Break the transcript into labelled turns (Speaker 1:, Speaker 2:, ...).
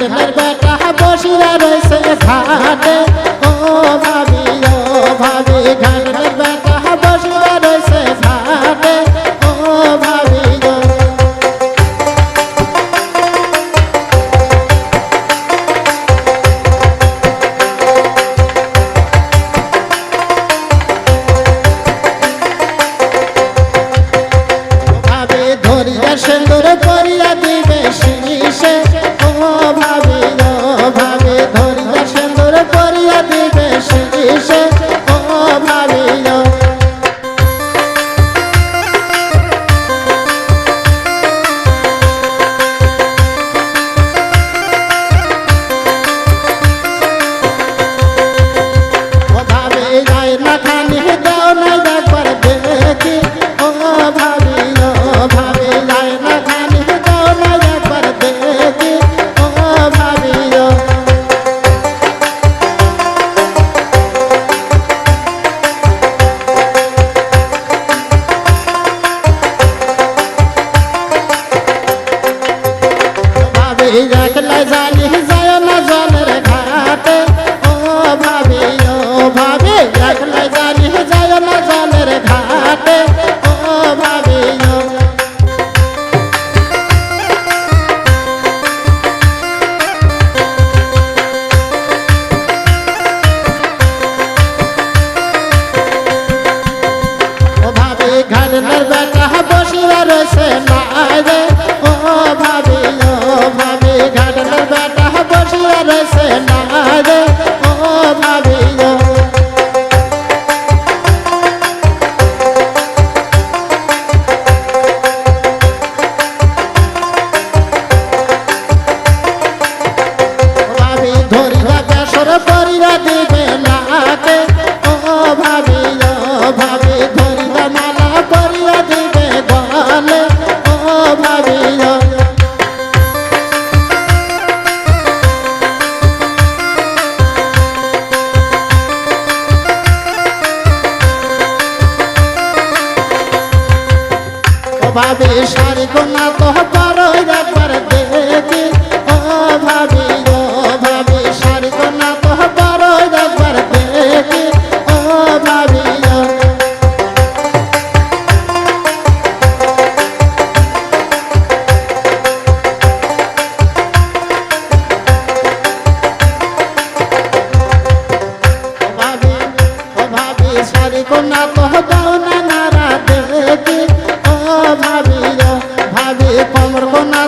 Speaker 1: ঘাটনের বেটা বসিয়া রয়েছে ঘাটে ও ভাবি ঘাটনের বেটা বসিয়া রয়েছে ঘাটে ও ভাবি ধরিয়া সিন্দুর করিয়া দিবে শিরিষে ও ভাবি ধরিয়া সিন্দুর করিয়া দিবে শিরিষে ও ভাবি ও ভাবি যাই না খানি দাও না একবার দেখি ও ভাবি যাই না খানি দাও না একবার দেখি ও ভাবি একলা জানি যায় না জলের ঘাটে ও ভাবি একলা জানি যায় না জলের ঘাটে ও ভাবি ঘাটনের বেটা বসিয়া রয়েছে নাইরে ও ভাবি ঘাটনের বেটা বসিয়া রয়েছে নাইরে ও ভাবি ধরিয়া বেসর করিয়া দিবে নাকে ও ভাবি ধরিয়া মালা করিয়া দিবে গলে ও ভাবি ভাবি শাড়ি কোনা তো পারো একবার দেখি ও ভাবি শাড়ি কোনা তো পারো একবার দেখি ও ভাবি শাড়ি কোনা তো দাও না নারা দেখি ও ভাবি কমর কোনা